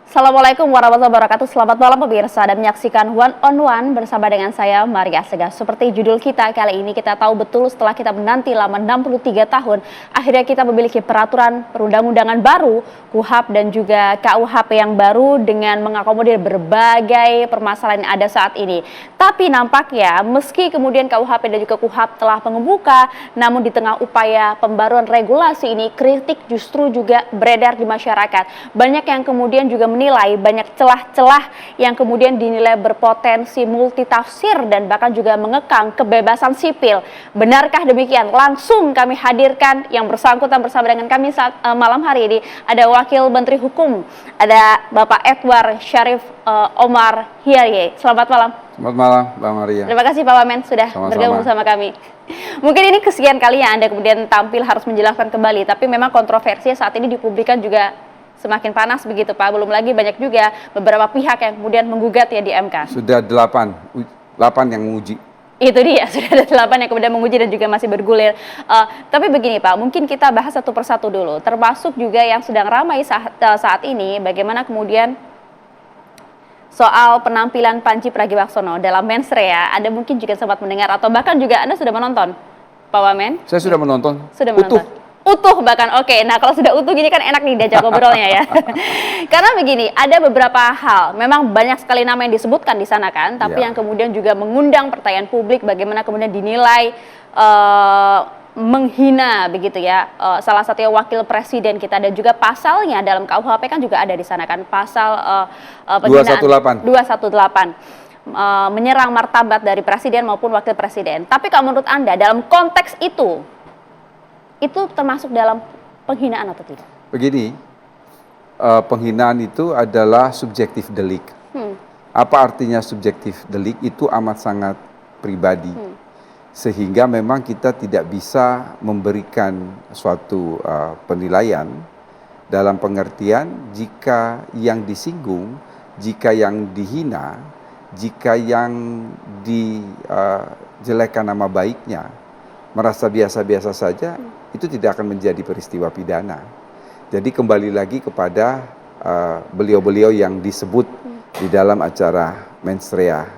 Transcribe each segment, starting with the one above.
Assalamualaikum warahmatullahi wabarakatuh. Selamat malam pemirsa dan menyaksikan One on One bersama dengan saya Maria Segah. Seperti judul kita kali ini, kita tahu betul setelah kita menanti lama 63 tahun, akhirnya kita memiliki peraturan perundang-undangan baru, KUHP dan juga KUHP yang baru dengan mengakomodir berbagai permasalahan yang ada saat ini. Tapi nampaknya meski kemudian KUHP dan juga KUHP telah mengemuka, namun di tengah upaya pembaruan regulasi ini, kritik justru juga beredar di masyarakat. Banyak yang kemudian juga menilai banyak celah-celah yang kemudian dinilai berpotensi multitafsir dan bahkan juga mengekang kebebasan sipil. Benarkah demikian? Langsung kami hadirkan yang bersangkutan bersama dengan kami saat malam hari ini. Ada Wakil Menteri Hukum, ada Bapak Edward Syarif Omar Hiaye. Selamat malam. Selamat malam, Mbak Maria. Terima kasih Pak Wamen sudah bergabung bersama kami. Mungkin ini kesekian kalinya Anda kemudian tampil harus menjelaskan kembali, tapi memang kontroversi saat ini dipublikkan juga semakin panas begitu Pak. Belum lagi banyak juga beberapa pihak yang kemudian menggugat ya di MK. Sudah 8 yang menguji. Itu dia, sudah ada 8 yang kemudian menguji dan juga masih bergulir. Tapi begini Pak, mungkin kita bahas satu persatu dulu. Termasuk juga yang sedang ramai saat ini, bagaimana kemudian soal penampilan Pandji Pragiwaksono dalam mensrea. Anda mungkin juga sempat mendengar atau bahkan juga Anda sudah menonton, Pak Wamen? Saya sudah menonton. Sudah menonton. Utuh bahkan, oke. Nah kalau sudah utuh gini kan enak nih diajak ngobrolnya ya. Karena begini, ada beberapa hal, memang banyak sekali nama yang disebutkan di sana kan, tapi yang kemudian juga mengundang pertanyaan publik bagaimana kemudian dinilai menghina begitu ya, salah satunya wakil presiden kita, dan juga pasalnya dalam KUHP kan juga ada di sana kan, pasal penghinaan 218. Menyerang martabat dari presiden maupun wakil presiden. Tapi kalau menurut Anda dalam konteks itu termasuk dalam penghinaan atau tidak? Begini, penghinaan itu adalah subjektif delik. Apa artinya subjektif delik? Itu amat sangat pribadi. Sehingga memang kita tidak bisa memberikan suatu penilaian dalam pengertian jika yang disinggung, jika yang dihina, jika yang dijelekkan nama baiknya, merasa biasa-biasa saja, itu tidak akan menjadi peristiwa pidana. Jadi kembali lagi kepada beliau-beliau yang disebut di dalam acara mensrea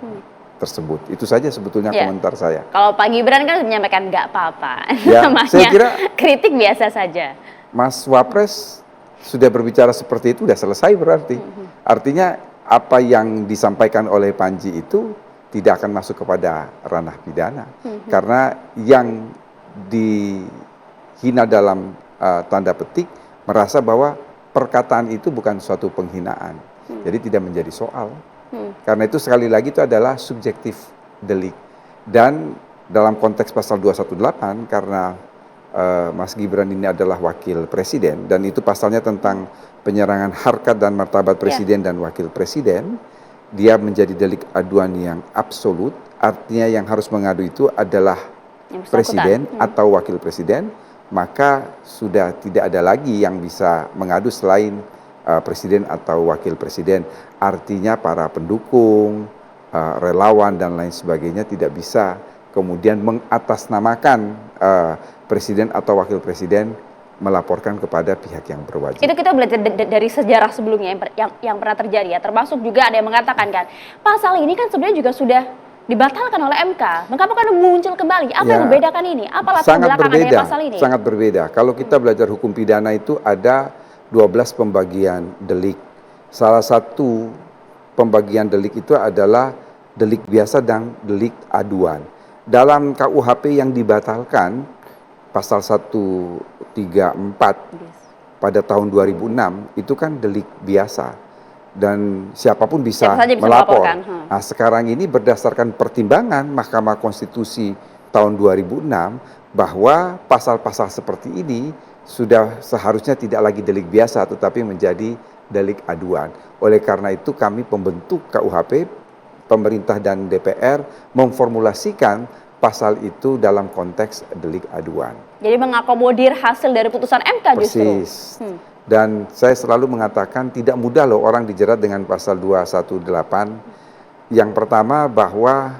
tersebut. Itu saja sebetulnya komentar saya. Kalau Pak Gibran kan menyampaikan nggak apa-apa, ya, namanya saya kira kritik biasa saja. Mas Wapres sudah berbicara seperti itu, sudah selesai berarti. Artinya apa yang disampaikan oleh Pandji itu tidak akan masuk kepada ranah pidana. Karena yang dihina dalam tanda petik merasa bahwa perkataan itu bukan suatu penghinaan. Jadi tidak menjadi soal. Karena itu sekali lagi itu adalah subjektif delik. Dan dalam konteks pasal 218 karena Mas Gibran ini adalah wakil presiden dan itu pasalnya tentang penyerangan harkat dan martabat presiden dan wakil presiden, dia menjadi delik aduan yang absolut. Artinya yang harus mengadu itu adalah presiden atau wakil presiden, maka sudah tidak ada lagi yang bisa mengadu selain presiden atau wakil presiden. Artinya para pendukung, relawan dan lain sebagainya tidak bisa kemudian mengatasnamakan presiden atau wakil presiden melaporkan kepada pihak yang berwajib. Itu kita belajar dari sejarah sebelumnya yang pernah terjadi ya, termasuk juga ada yang mengatakan kan, pasal ini kan sebenarnya juga sudah dibatalkan oleh MK. Mengapa kan muncul kembali? Apa yang membedakan ini? Apa latar belakang adanya pasal ini? Sangat berbeda. Kalau kita belajar hukum pidana itu ada 12 pembagian delik. Salah satu pembagian delik itu adalah delik biasa dan delik aduan. Dalam KUHP yang dibatalkan, pasal 134 pada tahun 2006, itu kan delik biasa. Dan siapapun bisa melapor. Nah, sekarang ini berdasarkan pertimbangan Mahkamah Konstitusi tahun 2006, bahwa pasal-pasal seperti ini sudah seharusnya tidak lagi delik biasa tetapi menjadi delik aduan. Oleh karena itu kami pembentuk KUHP, pemerintah dan DPR memformulasikan pasal itu dalam konteks delik aduan. Jadi mengakomodir hasil dari putusan MK justru. Persis. Dan saya selalu mengatakan tidak mudah loh orang dijerat dengan pasal 218. Yang pertama bahwa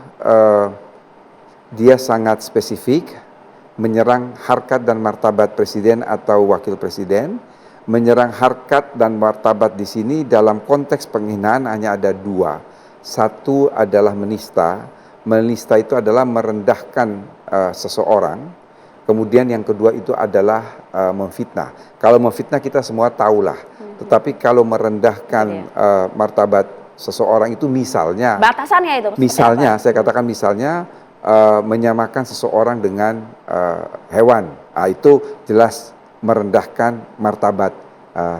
dia sangat spesifik, menyerang harkat dan martabat presiden atau wakil presiden, Menyerang harkat dan martabat di sini dalam konteks penghinaan hanya ada dua. Satu adalah menista. Menista itu adalah merendahkan seseorang. Kemudian yang kedua itu adalah memfitnah. Kalau memfitnah kita semua tahulah. Tetapi kalau merendahkan martabat seseorang itu misalnya. Batasannya itu. Misalnya, saya katakan misalnya menyamakan seseorang dengan hewan. Itu jelas merendahkan martabat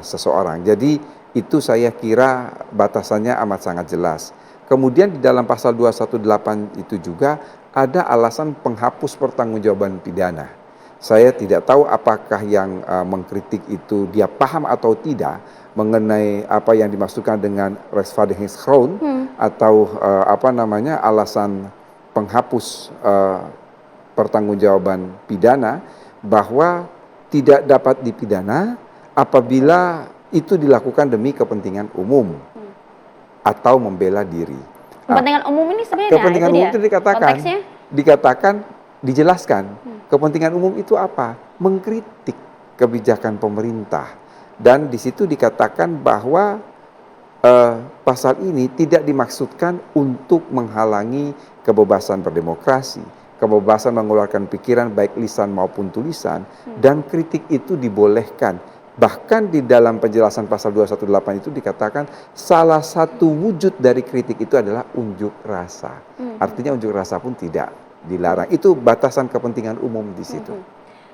seseorang. Jadi itu saya kira batasannya amat sangat jelas. Kemudian di dalam pasal 218 itu juga ada alasan penghapus pertanggungjawaban pidana. Saya tidak tahu apakah yang mengkritik itu dia paham atau tidak mengenai apa yang dimaksudkan dengan rechtvaardigheidsgrond atau alasan penghapus pertanggungjawaban pidana, bahwa tidak dapat dipidana apabila itu dilakukan demi kepentingan umum atau membela diri. Kepentingan umum ini sebenarnya kepentingan umum itu dikatakan, dijelaskan. Kepentingan umum itu apa? Mengkritik kebijakan pemerintah. Dan di situ dikatakan bahwa pasal ini tidak dimaksudkan untuk menghalangi kebebasan berdemokrasi, kebebasan mengeluarkan pikiran baik lisan maupun tulisan, dan kritik itu dibolehkan. Bahkan di dalam penjelasan pasal 218 itu dikatakan salah satu wujud dari kritik itu adalah unjuk rasa. Artinya unjuk rasa pun tidak dilarang. Itu batasan kepentingan umum di situ.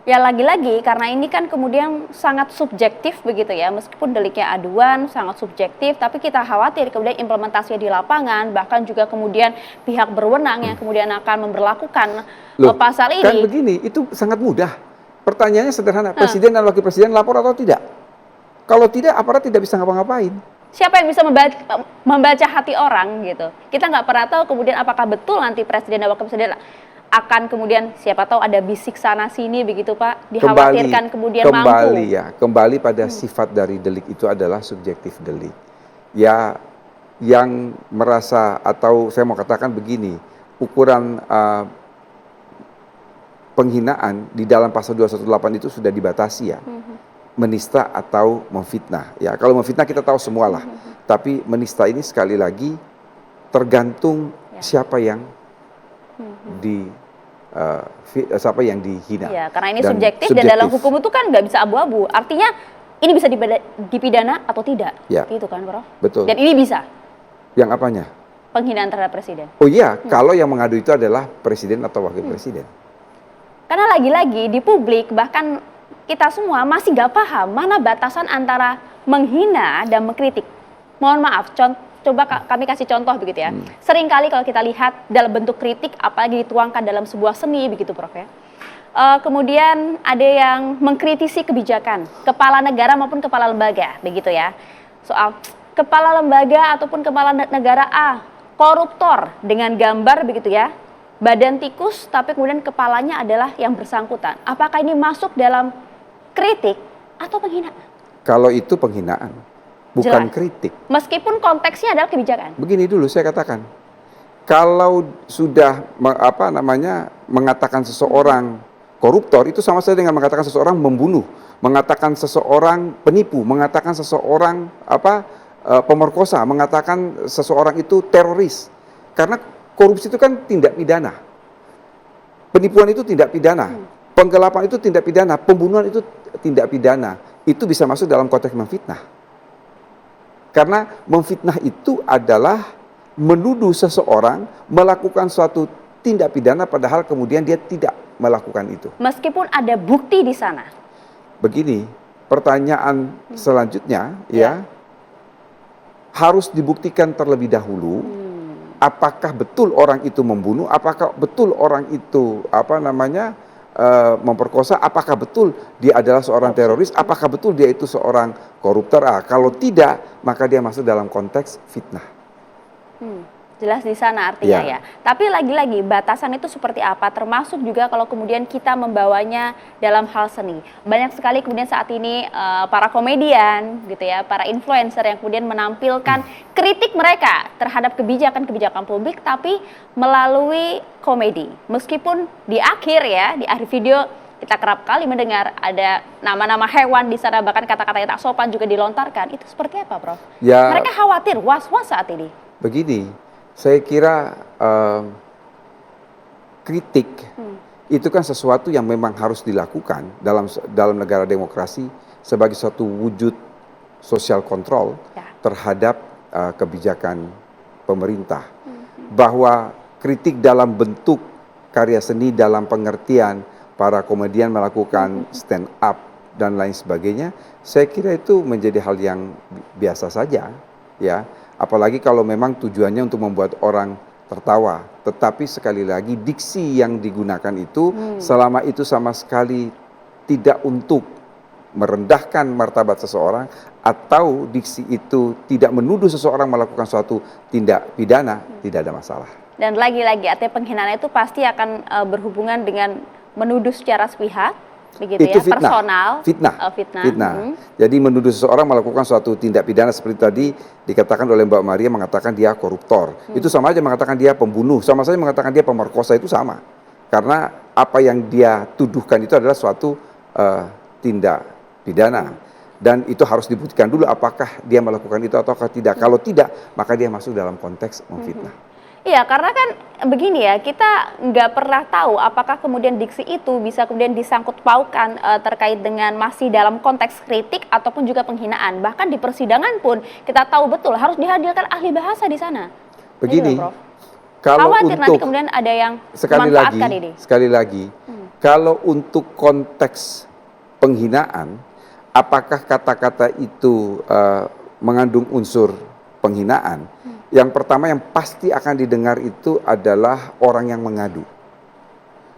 Ya lagi-lagi karena ini kan kemudian sangat subjektif begitu ya, meskipun deliknya aduan sangat subjektif, tapi kita khawatir kemudian implementasinya di lapangan, bahkan juga kemudian pihak berwenang yang kemudian akan memberlakukan pasal ini. Kan begini, itu sangat mudah. Pertanyaannya sederhana, presiden dan wakil presiden lapor atau tidak? Kalau tidak, aparat tidak bisa ngapa-ngapain. Siapa yang bisa membaca hati orang gitu? Kita nggak pernah tahu kemudian apakah betul nanti presiden dan wakil presiden akan kemudian siapa tahu ada bisik sana sini begitu Pak, dikhawatirkan kemudian mampu. Kembali pada sifat dari delik itu adalah subjektif delik. Ya, yang merasa, atau saya mau katakan begini, ukuran penghinaan di dalam pasal 218 itu sudah dibatasi ya. Menista atau memfitnah. Ya, kalau memfitnah kita tahu semualah. Tapi menista ini sekali lagi tergantung siapa yang siapa yang dihina. Ya, karena ini subjektif dan dalam hukum itu kan nggak bisa abu-abu. Artinya ini bisa dipidana atau tidak. Ya. Gitu kan, Prof? Betul. Dan ini bisa. Yang apanya? Penghinaan terhadap presiden. Oh iya, kalau yang mengadu itu adalah presiden atau wakil presiden. Karena lagi-lagi di publik bahkan kita semua masih nggak paham mana batasan antara menghina dan mengkritik. Mohon maaf, coba kami kasih contoh begitu ya. Seringkali kalau kita lihat dalam bentuk kritik, apalagi dituangkan dalam sebuah seni begitu Prof ya. Kemudian ada yang mengkritisi kebijakan kepala negara maupun kepala lembaga begitu ya. Soal kepala lembaga ataupun kepala negara A koruptor dengan gambar begitu ya. Badan tikus tapi kemudian kepalanya adalah yang bersangkutan. Apakah ini masuk dalam kritik atau penghinaan? Kalau itu penghinaan, bukan kritik. Meskipun konteksnya adalah kebijakan. Begini dulu saya katakan, kalau sudah mengatakan seseorang koruptor, itu sama saja dengan mengatakan seseorang membunuh, mengatakan seseorang penipu, mengatakan seseorang pemerkosa, mengatakan seseorang itu teroris. Karena korupsi itu kan tindak pidana. Penipuan itu tindak pidana. Penggelapan itu tindak pidana. Pembunuhan itu tindak pidana. Itu bisa masuk dalam konteks memfitnah. Karena memfitnah itu adalah menuduh seseorang melakukan suatu tindak pidana padahal kemudian dia tidak melakukan itu. Meskipun ada bukti di sana. Begini, pertanyaan selanjutnya ya harus dibuktikan terlebih dahulu. Apakah betul orang itu membunuh, apakah betul orang itu memperkosa, apakah betul dia adalah seorang teroris, apakah betul dia itu seorang koruptor. Kalau tidak, maka dia masuk dalam konteks fitnah. Jelas di sana artinya ya. Tapi lagi-lagi batasan itu seperti apa, termasuk juga kalau kemudian kita membawanya dalam hal seni. Banyak sekali kemudian saat ini para komedian gitu ya, para influencer yang kemudian menampilkan kritik mereka terhadap kebijakan-kebijakan publik tapi melalui komedi. Meskipun di akhir video kita kerap kali mendengar ada nama-nama hewan di sana, bahkan kata-kata yang tak sopan juga dilontarkan. Itu seperti apa, Prof? Ya, Mereka khawatir, was-was saat ini. begini, saya kira kritik itu kan sesuatu yang memang harus dilakukan dalam negara demokrasi sebagai suatu wujud social control terhadap kebijakan pemerintah. Bahwa kritik dalam bentuk karya seni dalam pengertian para komedian melakukan stand up dan lain sebagainya, saya kira itu menjadi hal yang biasa saja, ya. Apalagi kalau memang tujuannya untuk membuat orang tertawa. Tetapi sekali lagi diksi yang digunakan itu selama itu sama sekali tidak untuk merendahkan martabat seseorang atau diksi itu tidak menuduh seseorang melakukan suatu tindak pidana, tidak ada masalah. Dan lagi-lagi artinya penghinaan itu pasti akan berhubungan dengan menuduh secara sepihak, begitu itu ya, personal, fitnah. Jadi menuduh seseorang melakukan suatu tindak pidana seperti tadi dikatakan oleh Mbak Maria, mengatakan dia koruptor. Itu sama aja mengatakan dia pembunuh, sama saja mengatakan dia pemerkosa, itu sama. Karena apa yang dia tuduhkan itu adalah suatu tindak pidana. Dan itu harus dibuktikan dulu apakah dia melakukan itu ataukah tidak. Kalau tidak, maka dia masuk dalam konteks memfitnah. Iya, karena kan begini ya, kita nggak pernah tahu apakah kemudian diksi itu bisa kemudian disangkut paukan terkait dengan masih dalam konteks kritik ataupun juga penghinaan. Bahkan di persidangan pun kita tahu betul harus dihadirkan ahli bahasa di sana. Begini, Prof. kalau Khawatir untuk nanti kemudian ada yang memanfaatkan ini. Sekali lagi, kalau untuk konteks penghinaan, apakah kata-kata itu mengandung unsur penghinaan? Yang pertama yang pasti akan didengar itu adalah orang yang mengadu.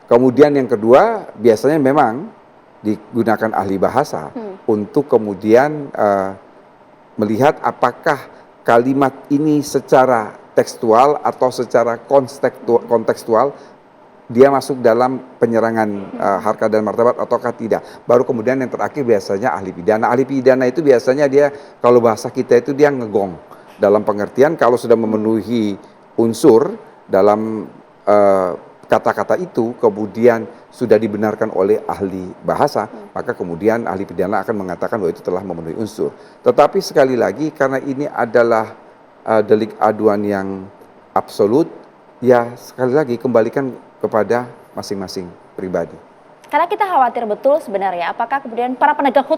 Kemudian yang kedua biasanya memang digunakan ahli bahasa untuk kemudian melihat apakah kalimat ini secara tekstual atau secara kontekstual dia masuk dalam penyerangan harkat dan martabat ataukah tidak. Baru kemudian yang terakhir biasanya ahli pidana. Ahli pidana itu biasanya dia, kalau bahasa kita itu dia ngegong. Dalam pengertian kalau sudah memenuhi unsur dalam kata-kata itu, kemudian sudah dibenarkan oleh ahli bahasa, maka kemudian ahli pidana akan mengatakan bahwa itu telah memenuhi unsur. Tetapi sekali lagi karena ini adalah delik aduan yang absolut, ya sekali lagi kembalikan kepada masing-masing pribadi. Karena kita khawatir betul sebenarnya apakah kemudian para penegak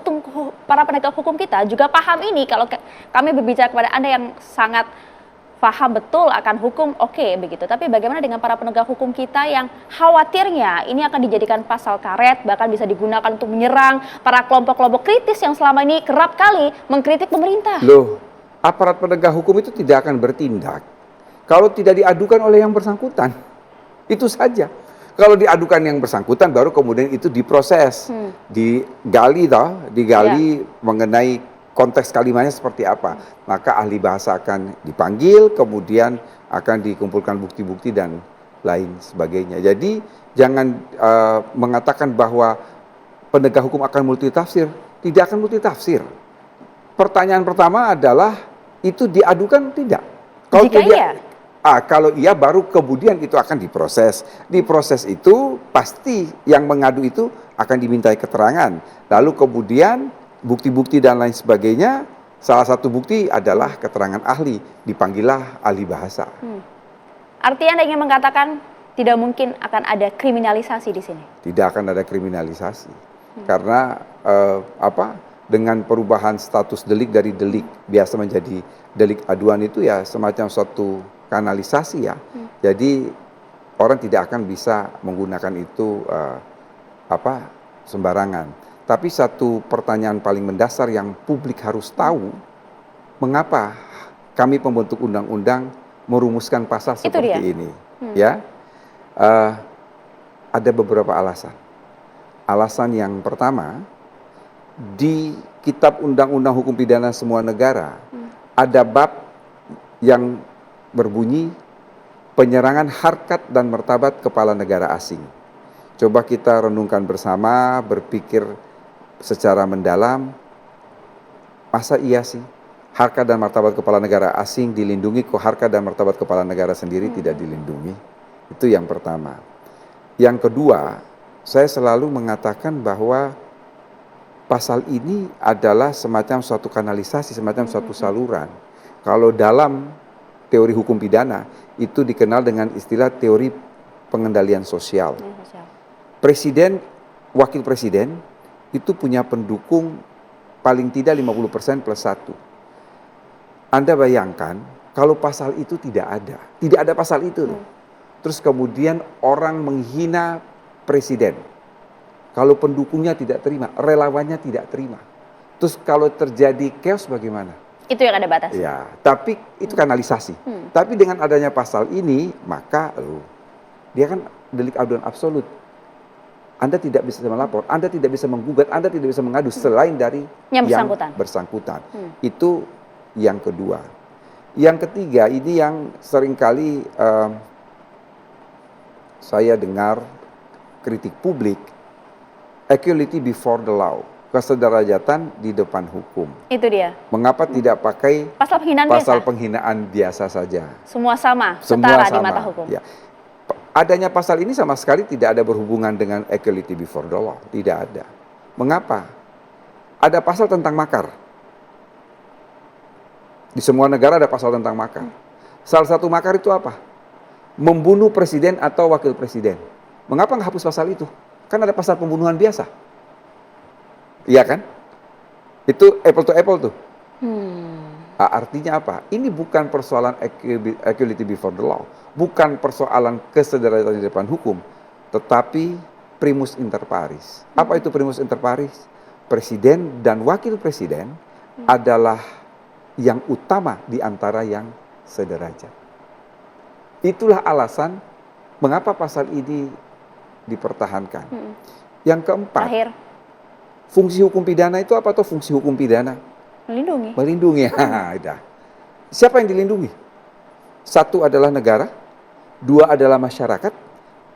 hukum kita juga paham ini. Kalau kami berbicara kepada Anda yang sangat paham betul akan hukum, oke, begitu. Tapi bagaimana dengan para penegak hukum kita yang khawatirnya ini akan dijadikan pasal karet, bahkan bisa digunakan untuk menyerang para kelompok-kelompok kritis yang selama ini kerap kali mengkritik pemerintah. Loh, aparat penegak hukum itu tidak akan bertindak kalau tidak diadukan oleh yang bersangkutan. Itu saja. Kalau diadukan yang bersangkutan baru kemudian itu diproses, digali mengenai konteks kalimatnya seperti apa. Maka ahli bahasa akan dipanggil, kemudian akan dikumpulkan bukti-bukti dan lain sebagainya. Jadi jangan mengatakan bahwa penegak hukum akan multitafsir, tidak akan multitafsir. Pertanyaan pertama adalah itu diadukan tidak? Kalau jika tidak, iya. Kalau iya baru kemudian itu akan diproses. Diproses itu pasti yang mengadu itu akan dimintai keterangan. Lalu kemudian bukti-bukti dan lain sebagainya, salah satu bukti adalah keterangan ahli. Dipanggillah ahli bahasa. Artinya Anda ingin mengatakan tidak mungkin akan ada kriminalisasi di sini? Tidak akan ada kriminalisasi. Karena dengan perubahan status delik dari delik biasa menjadi delik aduan itu ya semacam suatu kanalisasi ya. Jadi orang tidak akan bisa menggunakan itu sembarangan. Tapi satu pertanyaan paling mendasar yang publik harus tahu, mengapa kami pembentuk undang-undang merumuskan pasal seperti ini? Ya, ada beberapa alasan. Alasan yang pertama, di Kitab Undang-Undang Hukum Pidana Semua Negara ada bab yang berbunyi penyerangan harkat dan martabat kepala negara asing. Coba kita renungkan bersama, berpikir secara mendalam, masa iya sih harkat dan martabat kepala negara asing dilindungi, kok harkat dan martabat kepala negara sendiri tidak dilindungi? Itu yang pertama. Yang kedua, saya selalu mengatakan bahwa pasal ini adalah semacam suatu kanalisasi, semacam suatu saluran. Kalau dalam teori hukum pidana itu dikenal dengan istilah teori pengendalian sosial. Presiden, wakil presiden itu punya pendukung paling tidak 50% plus 1. Anda bayangkan kalau pasal itu tidak ada pasal itu. Terus kemudian orang menghina presiden. Kalau pendukungnya tidak terima, relawannya tidak terima. Terus kalau terjadi chaos bagaimana? Itu yang ada batas. Ya, tapi itu kanalisasi. Tapi dengan adanya pasal ini, maka dia kan delik aduan absolut. Anda tidak bisa melapor, Anda tidak bisa menggugat, Anda tidak bisa mengadu selain dari yang bersangkutan. Itu yang kedua. Yang ketiga, ini yang seringkali saya dengar kritik publik, equality before the law, kesederajatan di depan hukum. Itu dia. Mengapa tidak pakai pasal penghinaan biasa saja? Semua sama, setara di mata hukum. Ya. Adanya pasal ini sama sekali tidak ada berhubungan dengan equality before the law, tidak ada. Mengapa? Ada pasal tentang makar. Di semua negara ada pasal tentang makar. Salah satu makar itu apa? Membunuh presiden atau wakil presiden. Mengapa nggak hapus pasal itu? Kan ada pasal pembunuhan biasa. Iya kan? Itu apple to apple tuh. Artinya apa? Ini bukan persoalan equality before the law. Bukan persoalan kesederajatan di depan hukum. Tetapi primus inter pares. Apa itu primus inter pares? Presiden dan wakil presiden adalah yang utama di antara yang sederajat. Itulah alasan mengapa pasal ini dipertahankan. Yang keempat, fungsi hukum pidana itu apa tuh fungsi hukum pidana? Melindungi. Melindungi. Siapa yang dilindungi? Satu adalah negara, dua adalah masyarakat,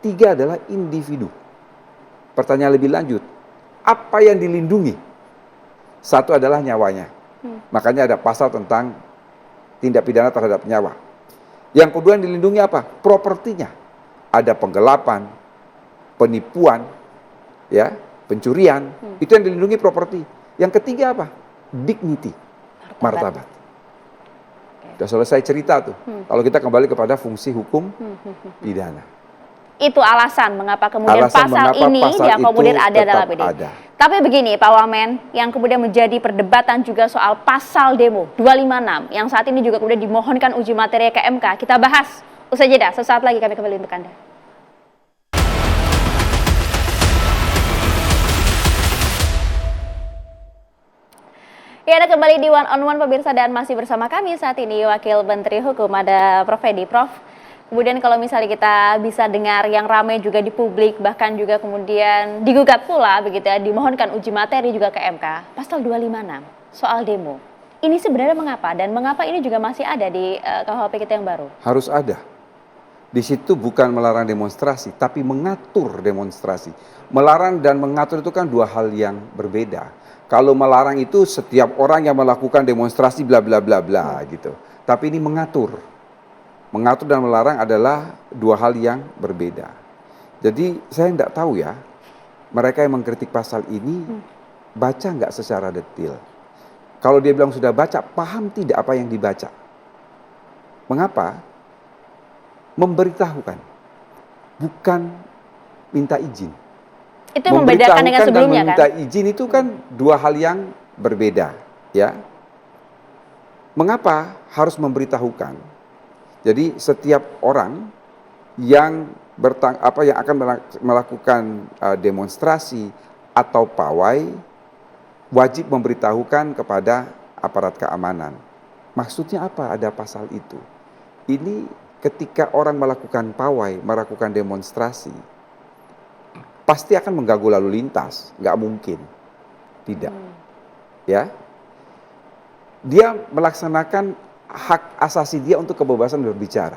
tiga adalah individu. Pertanyaan lebih lanjut, apa yang dilindungi? Satu adalah nyawanya. Makanya ada pasal tentang tindak pidana terhadap nyawa. Yang kedua yang dilindungi apa? Propertinya. Ada penggelapan, penipuan, ya, pencurian, itu yang dilindungi properti. Yang ketiga apa? Dignity, martabat. Sudah selesai cerita tuh. Kalau kita kembali kepada fungsi hukum pidana. Itu alasan mengapa kemudian pasal ini yang kemudian ada dalam ini. Tapi begini Pak Wamen, yang kemudian menjadi perdebatan juga soal pasal demo 256 yang saat ini juga kemudian dimohonkan uji materi ke MK. Kita bahas usai jeda. Sesaat lagi kami kembali untuk Anda. Ya, Anda kembali di One on One pemirsa dan masih bersama kami saat ini Wakil Menteri Hukum ada Prof. Edi. Prof, kemudian kalau misalnya kita bisa dengar yang ramai juga di publik, bahkan juga kemudian digugat pula begitu ya, dimohonkan uji materi juga ke MK, pasal 256 soal demo. Ini sebenarnya mengapa dan mengapa ini juga masih ada di KUHP kita yang baru? Harus ada. Di situ bukan melarang demonstrasi, tapi mengatur demonstrasi. Melarang dan mengatur itu kan dua hal yang berbeda. Kalau melarang itu setiap orang yang melakukan demonstrasi bla bla bla bla gitu. Tapi ini mengatur. Mengatur dan melarang adalah dua hal yang berbeda. Jadi saya tidak tahu ya, mereka yang mengkritik pasal ini baca nggak secara detail. Kalau dia bilang sudah baca, paham tidak apa yang dibaca? Mengapa? Memberitahukan, bukan minta izin. Itu yang membedakan dengan sebelumnya kan? Meminta izin itu kan dua hal yang berbeda, ya. Mengapa harus memberitahukan? Jadi setiap orang yang akan melakukan demonstrasi atau pawai wajib memberitahukan kepada aparat keamanan. Maksudnya apa ada pasal itu? Ini ketika orang melakukan pawai, melakukan demonstrasi, pasti akan mengganggu lalu lintas, nggak mungkin, tidak, ya. Dia melaksanakan hak asasi dia untuk kebebasan berbicara.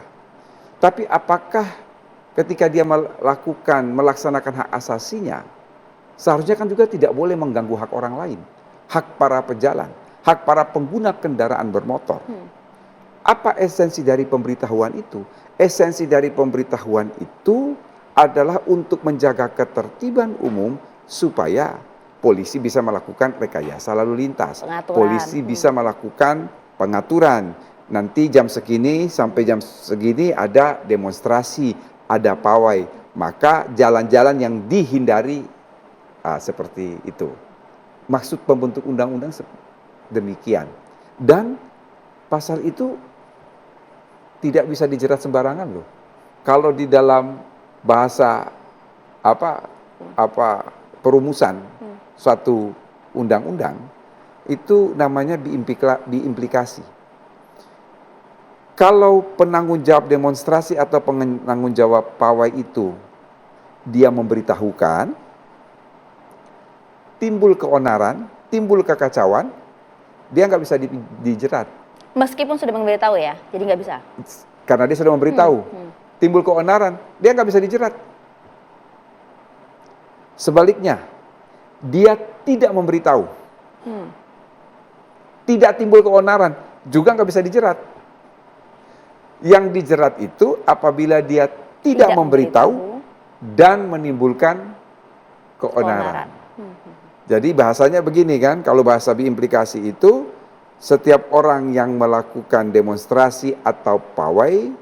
Tapi apakah ketika dia melaksanakan hak asasinya, seharusnya kan juga tidak boleh mengganggu hak orang lain, hak para pejalan, hak para pengguna kendaraan bermotor. Apa esensi dari pemberitahuan itu? Esensi dari pemberitahuan itu adalah untuk menjaga ketertiban umum supaya polisi bisa melakukan rekayasa lalu lintas. Pengaturan. Polisi bisa melakukan pengaturan. Nanti jam segini sampai jam segini ada demonstrasi, ada pawai. Maka jalan-jalan yang dihindari seperti itu. Maksud pembentuk undang-undang demikian. Dan pasal itu tidak bisa dijerat sembarangan loh. Kalau di dalam bahasa perumusan suatu undang-undang itu namanya diimplikasi. Kalau penanggung jawab demonstrasi atau penanggung jawab pawai itu dia memberitahukan, timbul keonaran, timbul kekacauan, dia nggak bisa dijerat. Meskipun sudah memberitahu ya, jadi nggak bisa. Karena dia sudah memberitahu, timbul keonaran, dia nggak bisa dijerat. Sebaliknya, dia tidak memberitahu, tidak timbul keonaran, juga nggak bisa dijerat. Yang dijerat itu apabila dia tidak memberitahu dan menimbulkan keonaran. Jadi bahasanya begini kan, kalau bahasa implikasi itu, setiap orang yang melakukan demonstrasi atau pawai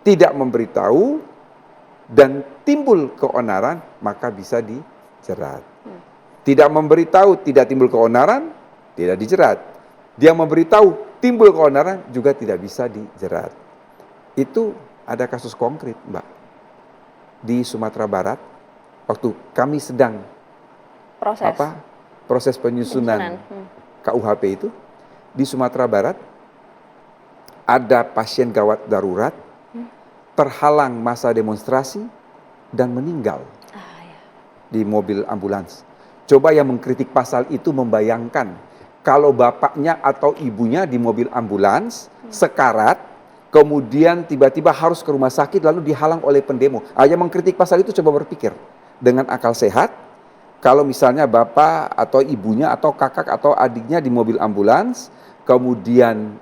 tidak memberitahu dan timbul keonaran, maka bisa dijerat. Tidak memberitahu, tidak timbul keonaran, tidak dijerat. Dia memberitahu, timbul keonaran, juga tidak bisa dijerat. Itu ada kasus konkret, Mbak. Di Sumatera Barat, waktu kami sedang proses penyusunan KUHP itu, di Sumatera Barat ada pasien gawat darurat terhalang masa demonstrasi dan meninggal di mobil ambulans. Coba yang mengkritik pasal itu membayangkan kalau bapaknya atau ibunya di mobil ambulans sekarat, kemudian tiba-tiba harus ke rumah sakit lalu dihalang oleh pendemo. Yang mengkritik pasal itu coba berpikir dengan akal sehat. Kalau misalnya bapak atau ibunya atau kakak atau adiknya di mobil ambulans, kemudian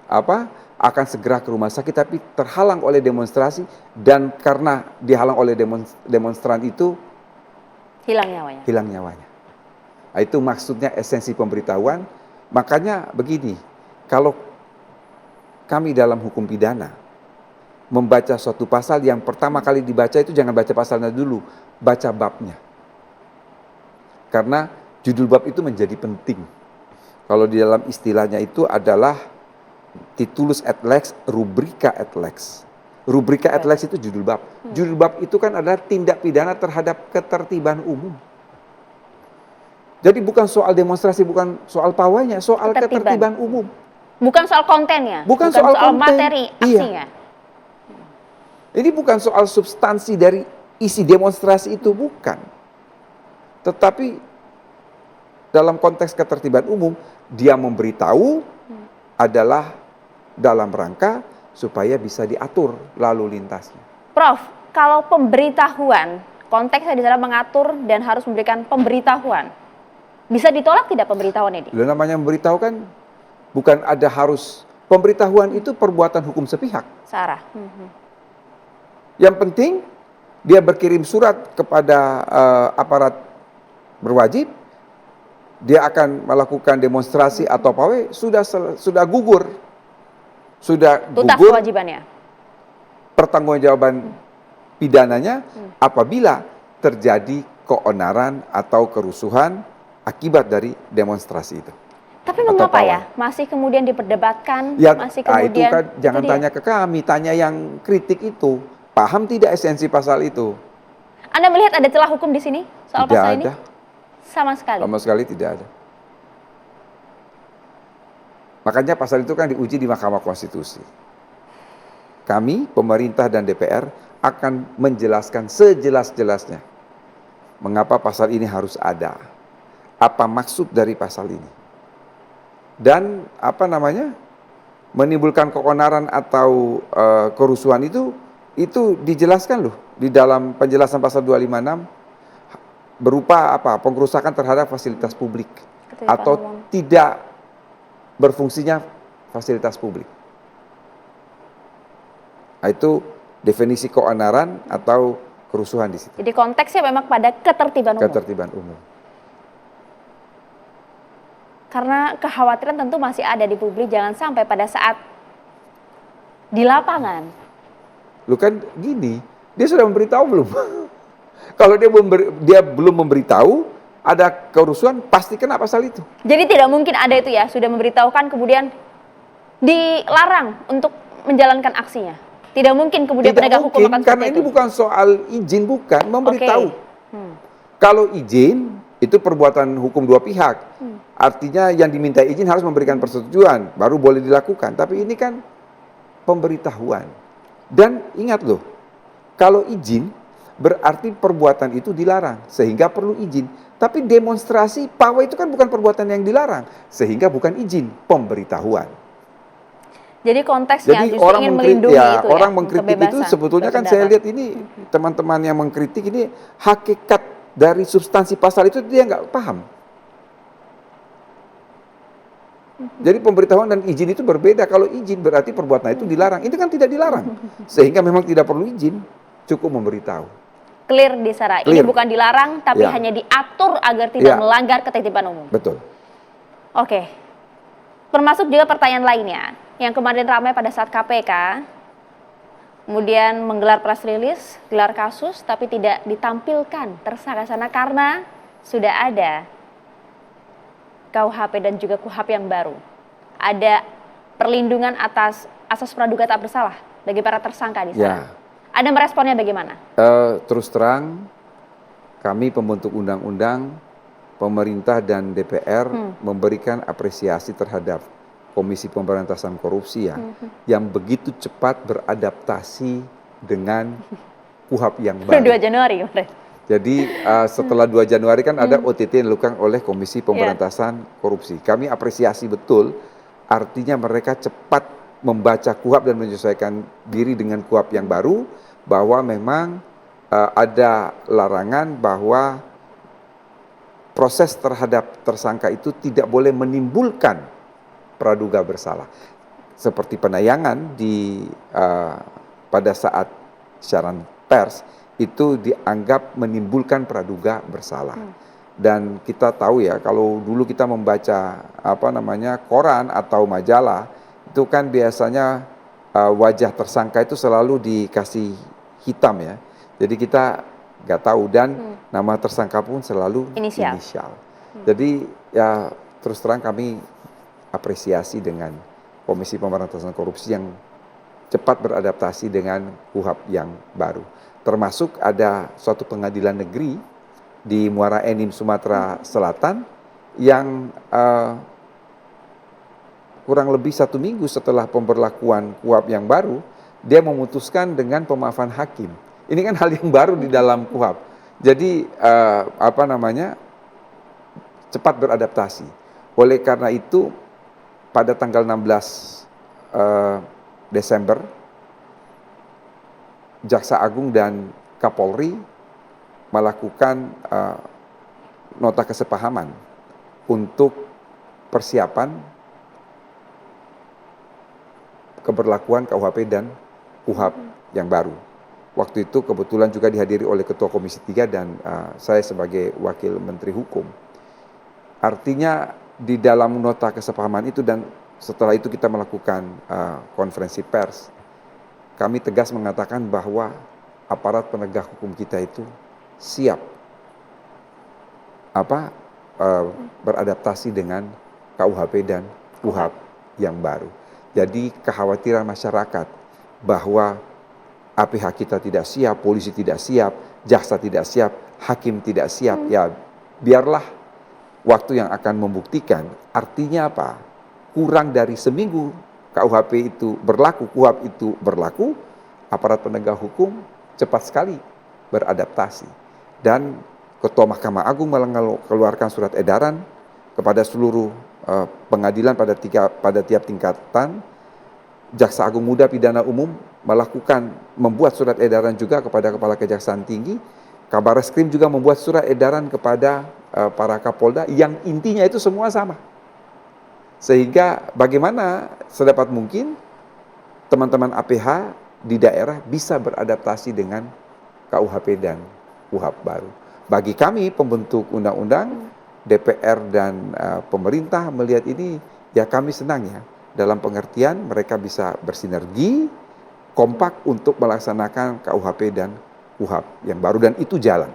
akan segera ke rumah sakit tapi terhalang oleh demonstrasi, dan karena dihalang oleh demonstran itu hilang nyawanya. Nah, itu maksudnya esensi pemberitahuan. Makanya begini, kalau kami dalam hukum pidana membaca suatu pasal, yang pertama kali dibaca itu jangan baca pasalnya dulu, baca babnya. Karena judul bab itu menjadi penting. Kalau di dalam istilahnya itu adalah titulus et lex, rubrika et lex. Rubrika et lex itu judul bab. Judul bab itu kan adalah tindak pidana terhadap ketertiban umum. Jadi bukan soal demonstrasi, bukan soal pawainya, soal ketertiban umum. Bukan soal kontennya, bukan soal konten, materi aksinya. Ini bukan soal substansi dari isi demonstrasi itu, bukan. Tetapi dalam konteks ketertiban umum, dia memberitahu adalah dalam rangka supaya bisa diatur lalu lintasnya. Prof, kalau pemberitahuan, konteksnya di dalam mengatur dan harus memberikan pemberitahuan, bisa ditolak tidak pemberitahuan ini? Namanya memberitahu kan bukan ada harus, pemberitahuan itu perbuatan hukum sepihak. Sarah. Yang penting dia berkirim surat kepada aparat berwajib, dia akan melakukan demonstrasi atau pawai, sudah gugur. Sudah tuntas gugur kewajibannya. Pertanggungjawaban pidananya apabila terjadi keonaran atau kerusuhan akibat dari demonstrasi itu. Tapi mengapa ya masih kemudian diperdebatkan, masih kemudian itu kan jangan tanya ke kami, tanya yang kritik itu. Paham tidak esensi pasal itu? Anda melihat ada celah hukum di sini soal pasal ini? Tidak ada. Sama sekali? Sama sekali tidak ada. Makanya pasal itu kan diuji di Mahkamah Konstitusi. Kami, pemerintah dan DPR akan menjelaskan sejelas-jelasnya mengapa pasal ini harus ada. Apa maksud dari pasal ini. Dan menimbulkan keonaran atau kerusuhan itu dijelaskan loh di dalam penjelasan pasal 256. Berupa pengrusakan terhadap fasilitas publik atau tidak berfungsinya fasilitas publik. Nah, itu definisi keonaran atau kerusuhan di situ. Jadi konteksnya memang pada ketertiban umum. Ketertiban umum. Karena kekhawatiran tentu masih ada di publik, jangan sampai pada saat di lapangan. Lu kan gini, dia sudah memberitahu belum? Kalau dia belum memberitahu ada kerusuhan, pasti kena pasal itu. Jadi tidak mungkin ada itu ya, sudah memberitahukan kemudian dilarang untuk menjalankan aksinya. Tidak mungkin kemudian penegak hukum akan karena seperti ini itu. bukan soal izin, bukan memberitahu. Okay. Kalau izin itu perbuatan hukum dua pihak. Artinya yang diminta izin harus memberikan persetujuan, baru boleh dilakukan. Tapi ini kan pemberitahuan. Dan ingat loh, kalau izin berarti perbuatan itu dilarang, sehingga perlu izin. Tapi demonstrasi pawai itu kan bukan perbuatan yang dilarang, sehingga bukan izin, pemberitahuan. Jadi konteksnya Jadi justru ingin melindungi itu ya, orang mengkritik itu sebetulnya kan saya lihat ini teman-teman yang mengkritik ini hakikat dari substansi pasal itu dia nggak paham. Jadi pemberitahuan dan izin itu berbeda. Kalau izin berarti perbuatan itu dilarang. Ini kan tidak dilarang. Sehingga memang tidak perlu izin, cukup memberitahu. Clear di sana. Ini bukan dilarang, tapi hanya diatur agar tidak melanggar ketertiban umum. Betul. Oke. Termasuk juga pertanyaan lainnya, yang kemarin ramai pada saat KPK, kemudian menggelar press release, gelar kasus, tapi tidak ditampilkan tersangka sana karena sudah ada KUHP dan juga KUHP yang baru. Ada perlindungan atas asas praduga tak bersalah bagi para tersangka di sana. Anda meresponnya bagaimana? Terus terang, kami pembentuk undang-undang, pemerintah dan DPR memberikan apresiasi terhadap Komisi Pemberantasan Korupsi yang begitu cepat beradaptasi dengan KUHP yang baru. 2 Januari kemarin. Jadi setelah 2 Januari kan ada OTT yang dilakukan oleh Komisi Pemberantasan Korupsi. Kami apresiasi betul, artinya mereka cepat membaca KUHP dan menyesuaikan diri dengan KUHP yang baru, bahwa memang ada larangan bahwa proses terhadap tersangka itu tidak boleh menimbulkan praduga bersalah. Seperti penayangan pada saat siaran pers, itu dianggap menimbulkan praduga bersalah. Dan kita tahu ya, kalau dulu kita membaca koran atau majalah, itu kan biasanya wajah tersangka itu selalu dikasih hitam ya. Jadi kita nggak tahu, dan nama tersangka pun selalu inisial. Jadi ya terus terang kami apresiasi dengan Komisi Pemberantasan Korupsi yang cepat beradaptasi dengan KUHP yang baru. Termasuk ada suatu pengadilan negeri di Muara Enim, Sumatera Selatan yang kurang lebih 1 minggu setelah pemberlakuan KUHP yang baru, dia memutuskan dengan pemaafan hakim. Ini kan hal yang baru di dalam KUHP. Jadi cepat beradaptasi. Oleh karena itu pada tanggal 16 Desember, Jaksa Agung dan Kapolri melakukan nota kesepahaman untuk persiapan keberlakuan KUHP dan KUHP yang baru. Waktu itu kebetulan juga dihadiri oleh Ketua Komisi 3 dan saya sebagai Wakil Menteri Hukum. Artinya di dalam nota kesepahaman itu dan setelah itu kita melakukan konferensi pers, kami tegas mengatakan bahwa aparat penegak hukum kita itu siap beradaptasi dengan KUHP dan KUHP yang baru. Jadi kekhawatiran masyarakat bahwa APH kita tidak siap, polisi tidak siap, jaksa tidak siap, hakim tidak siap, ya biarlah waktu yang akan membuktikan. Artinya apa? Kurang dari seminggu KUHP itu berlaku, KUHP itu berlaku, aparat penegak hukum cepat sekali beradaptasi. Dan Ketua Mahkamah Agung mengeluarkan surat edaran kepada seluruh pengadilan pada tiap tingkatan. Jaksa Agung Muda Pidana Umum membuat surat edaran juga kepada Kepala Kejaksaan Tinggi. Kabar Reskrim juga membuat surat edaran kepada para Kapolda yang intinya itu semua sama. Sehingga bagaimana sedapat mungkin teman-teman APH di daerah bisa beradaptasi dengan KUHP dan KUHP baru. Bagi kami pembentuk undang-undang, DPR dan pemerintah melihat ini, ya kami senang ya. Dalam pengertian mereka bisa bersinergi, kompak untuk melaksanakan KUHP dan KUHP yang baru, dan itu jalan.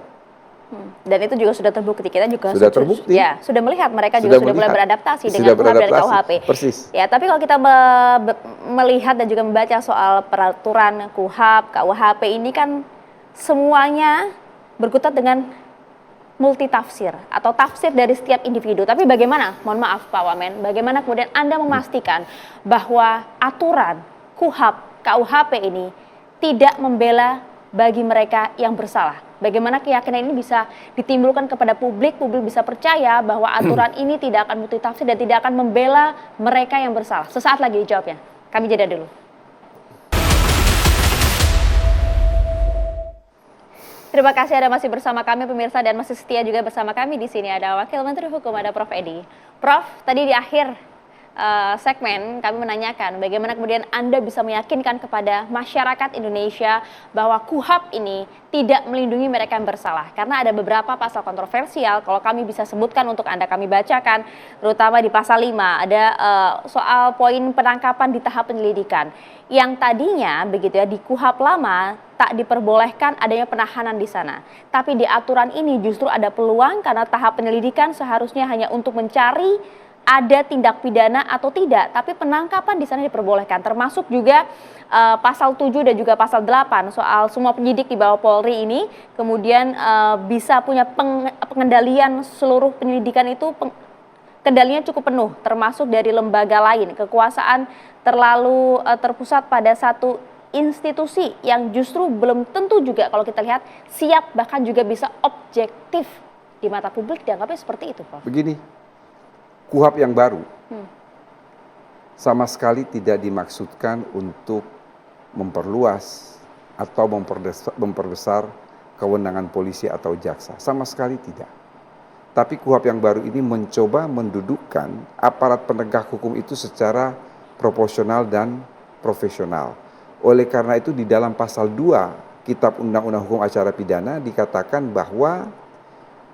Dan itu juga sudah terbukti, kita juga sudah terbukti. Ya, sudah melihat mereka juga sudah mulai beradaptasi dengan KUHP dan KUHP. Persis. Ya, tapi kalau kita melihat dan juga membaca soal peraturan KUHP, KUHP ini kan semuanya berkutat dengan multitafsir atau tafsir dari setiap individu. Tapi bagaimana, mohon maaf Pak Wamen, bagaimana kemudian Anda memastikan bahwa aturan KUHP, KUHP ini tidak membela bagi mereka yang bersalah? Bagaimana keyakinan ini bisa ditimbulkan kepada publik, publik bisa percaya bahwa aturan ini tidak akan multitafsir dan tidak akan membela mereka yang bersalah? Sesaat lagi dijawabnya. Kami jeda dulu. Terima kasih Anda masih bersama kami pemirsa dan masih setia juga bersama kami di sini. Ada Wakil Menteri Hukum, ada Prof. Edi. Prof, tadi di akhir segmen kami menanyakan bagaimana kemudian Anda bisa meyakinkan kepada masyarakat Indonesia bahwa KUHP ini tidak melindungi mereka yang bersalah. Karena ada beberapa pasal kontroversial, kalau kami bisa sebutkan untuk Anda, kami bacakan, terutama di pasal 5, ada soal poin penangkapan di tahap penyelidikan. Yang tadinya begitu ya di KUHP lama tak diperbolehkan adanya penahanan di sana. Tapi di aturan ini justru ada peluang karena tahap penyelidikan seharusnya hanya untuk mencari ada tindak pidana atau tidak, tapi penangkapan di sana diperbolehkan. Termasuk juga pasal 7 dan juga pasal 8 soal semua penyidik di bawah Polri ini kemudian bisa punya pengendalian seluruh penyelidikan itu, kendalinya cukup penuh, termasuk dari lembaga lain. Kekuasaan terlalu terpusat pada satu institusi yang justru belum tentu juga kalau kita lihat siap, bahkan juga bisa objektif di mata publik, dianggapnya seperti itu, Prof. Begini, KUHP yang baru sama sekali tidak dimaksudkan untuk memperluas atau memperbesar kewenangan polisi atau jaksa, sama sekali tidak. Tapi KUHP yang baru ini mencoba mendudukkan aparat penegak hukum itu secara proporsional dan profesional. Oleh karena itu di dalam pasal 2 Kitab Undang-Undang Hukum Acara Pidana dikatakan bahwa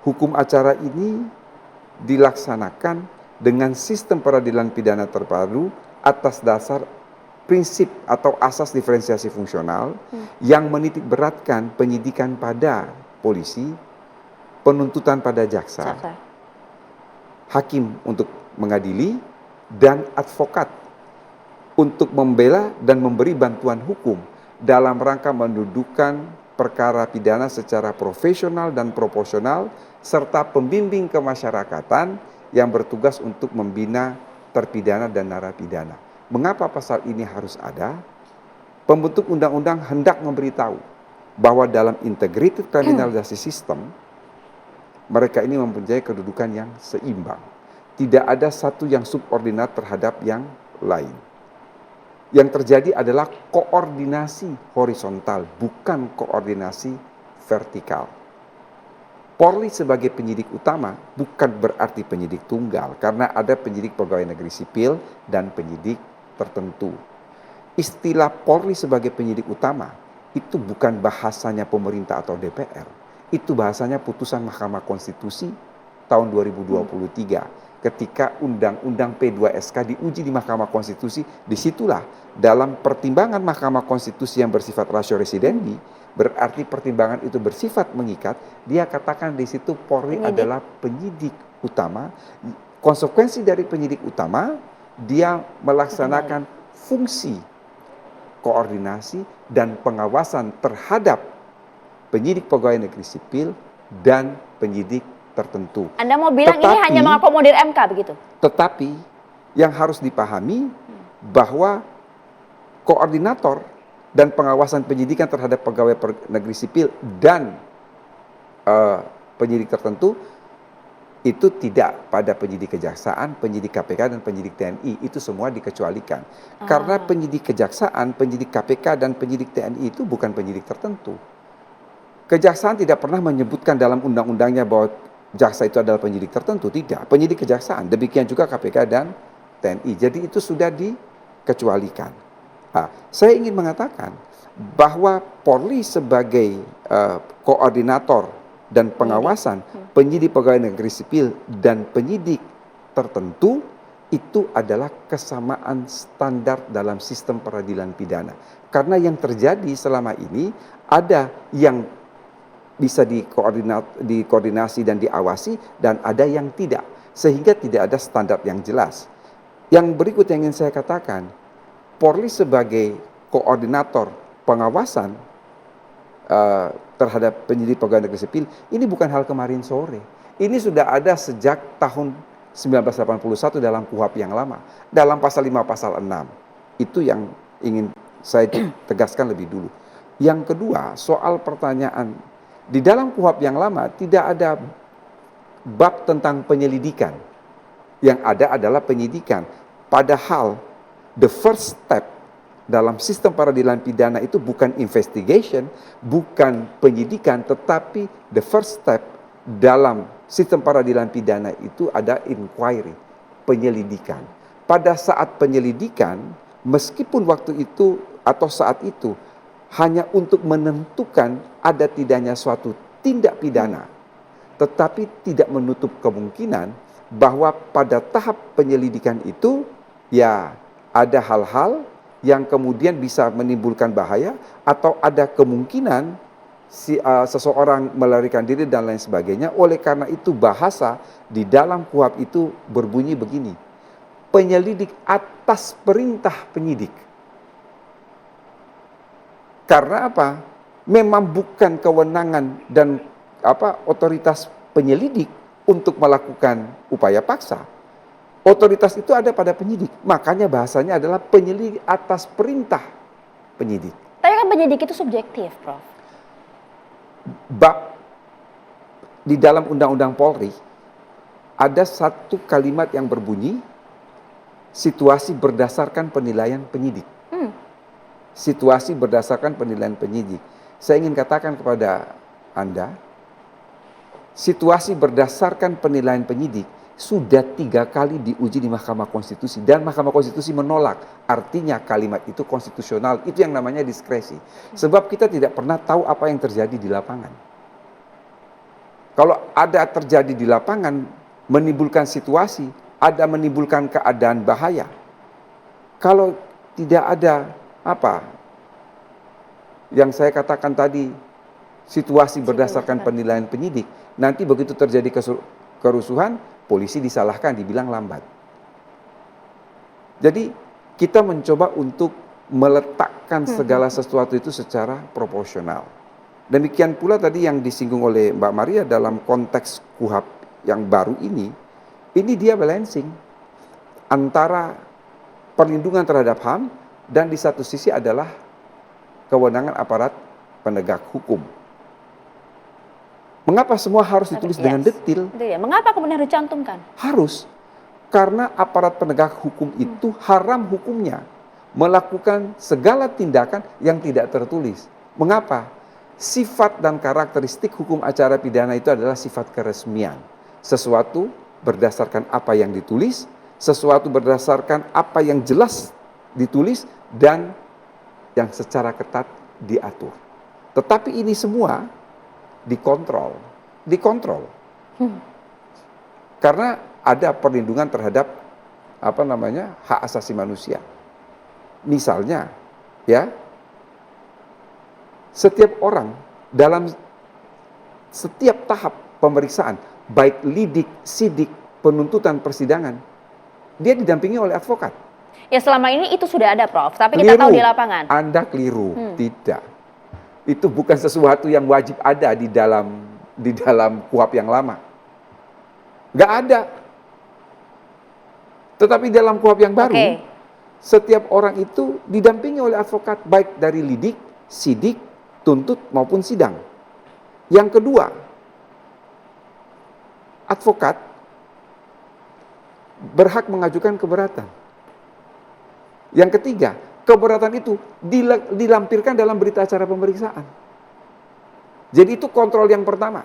hukum acara ini dilaksanakan dengan sistem peradilan pidana terpadu atas dasar prinsip atau asas diferensiasi fungsional yang menitik beratkan penyidikan pada polisi, penuntutan pada jaksa, hakim untuk mengadili, dan advokat untuk membela dan memberi bantuan hukum dalam rangka mendudukkan perkara pidana secara profesional dan proporsional, serta pembimbing kemasyarakatan yang bertugas untuk membina terpidana dan narapidana. Mengapa pasal ini harus ada? Pembentuk undang-undang hendak memberitahu bahwa dalam integrated criminal justice system, mereka ini mempunyai kedudukan yang seimbang. Tidak ada satu yang subordinat terhadap yang lain. Yang terjadi adalah koordinasi horizontal, bukan koordinasi vertikal. Polri sebagai penyidik utama bukan berarti penyidik tunggal, karena ada penyidik pegawai negeri sipil dan penyidik tertentu. Istilah Polri sebagai penyidik utama itu bukan bahasanya pemerintah atau DPR. Itu bahasanya putusan Mahkamah Konstitusi tahun 2023 ketika Undang-Undang P2SK diuji di Mahkamah Konstitusi. Disitulah dalam pertimbangan Mahkamah Konstitusi yang bersifat ratio residendi, berarti pertimbangan itu bersifat mengikat, dia katakan di situ Polri adalah penyidik utama. Konsekuensi dari penyidik utama, dia melaksanakan fungsi koordinasi dan pengawasan terhadap penyidik pegawai negeri sipil dan penyidik tertentu. Anda mau bilang ini hanya mengakomodir MK begitu? Tetapi yang harus dipahami bahwa koordinator dan pengawasan penyidikan terhadap pegawai negeri sipil dan penyidik tertentu itu tidak pada penyidik kejaksaan, penyidik KPK, dan penyidik TNI. Itu semua dikecualikan. Karena penyidik kejaksaan, penyidik KPK, dan penyidik TNI itu bukan penyidik tertentu. Kejaksaan tidak pernah menyebutkan dalam undang-undangnya bahwa jaksa itu adalah penyidik tertentu. Tidak, penyidik kejaksaan. Demikian juga KPK dan TNI. Jadi itu sudah dikecualikan. Saya ingin mengatakan bahwa Polri sebagai koordinator dan pengawasan penyidik pegawai negeri sipil dan penyidik tertentu itu adalah kesamaan standar dalam sistem peradilan pidana. Karena yang terjadi selama ini ada yang bisa dikoordinasi dan diawasi dan ada yang tidak. Sehingga tidak ada standar yang jelas. Yang berikut yang ingin saya katakan, Polri sebagai koordinator pengawasan terhadap penyidik pegawai negeri sipil, ini bukan hal kemarin sore. Ini sudah ada sejak tahun 1981 dalam KUHP yang lama, dalam pasal 5 pasal 6. Itu yang ingin saya tegaskan lebih dulu. Yang kedua, soal pertanyaan, di dalam KUHP yang lama tidak ada bab tentang penyelidikan. Yang ada adalah penyidikan. Padahal the first step dalam sistem peradilan pidana itu bukan investigation, bukan penyidikan, tetapi the first step dalam sistem peradilan pidana itu ada inquiry, penyelidikan. Pada saat penyelidikan, meskipun waktu itu atau saat itu hanya untuk menentukan ada tidaknya suatu tindak pidana, tetapi tidak menutup kemungkinan bahwa pada tahap penyelidikan itu ya ada hal-hal yang kemudian bisa menimbulkan bahaya atau ada kemungkinan seseorang melarikan diri dan lain sebagainya. Oleh karena itu bahasa di dalam KUHP itu berbunyi begini, penyelidik atas perintah penyidik. Karena apa? Memang bukan kewenangan dan otoritas penyelidik untuk melakukan upaya paksa. Otoritas itu ada pada penyidik. Makanya bahasanya adalah penyelidik atas perintah penyidik. Tapi kan penyidik itu subjektif, Prof. Bab di dalam Undang-Undang Polri ada satu kalimat yang berbunyi situasi berdasarkan penilaian penyidik. Situasi berdasarkan penilaian penyidik. Saya ingin katakan kepada Anda, situasi berdasarkan penilaian penyidik sudah 3 kali diuji di Mahkamah Konstitusi dan Mahkamah Konstitusi menolak. Artinya kalimat itu konstitusional, itu yang namanya diskresi. Sebab kita tidak pernah tahu apa yang terjadi di lapangan. Kalau ada terjadi di lapangan, menimbulkan situasi, ada menimbulkan keadaan bahaya. Kalau tidak ada yang saya katakan tadi, situasi berdasarkan penilaian penyidik, nanti begitu terjadi kerusuhan, polisi disalahkan, dibilang lambat. Jadi kita mencoba untuk meletakkan segala sesuatu itu secara proporsional. Demikian pula tadi yang disinggung oleh Mbak Maria dalam konteks KUHP yang baru ini dia balancing antara perlindungan terhadap HAM dan di satu sisi adalah kewenangan aparat penegak hukum. Mengapa semua harus ditulis dengan detil? Mengapa kemudian harus dicantumkan? Harus. Karena aparat penegak hukum itu haram hukumnya melakukan segala tindakan yang tidak tertulis. Mengapa? Sifat dan karakteristik hukum acara pidana itu adalah sifat keresmian. Sesuatu berdasarkan apa yang ditulis, sesuatu berdasarkan apa yang jelas ditulis, dan yang secara ketat diatur. Tetapi ini semua dikontrol. Karena ada perlindungan terhadap hak asasi manusia. Misalnya, setiap orang dalam setiap tahap pemeriksaan, baik lidik, sidik, penuntutan, persidangan, dia didampingi oleh advokat. Ya selama ini itu sudah ada, Prof. Tapi kita tahu di lapangan. Anda keliru, tidak. Itu bukan sesuatu yang wajib ada di dalam KUHP yang lama. Nggak ada. Tetapi dalam KUHP yang baru, setiap orang itu didampingi oleh advokat, baik dari lidik, sidik, tuntut maupun sidang. Yang kedua, advokat berhak mengajukan keberatan. Yang ketiga, keberatan itu dilampirkan dalam berita acara pemeriksaan. Jadi itu kontrol yang pertama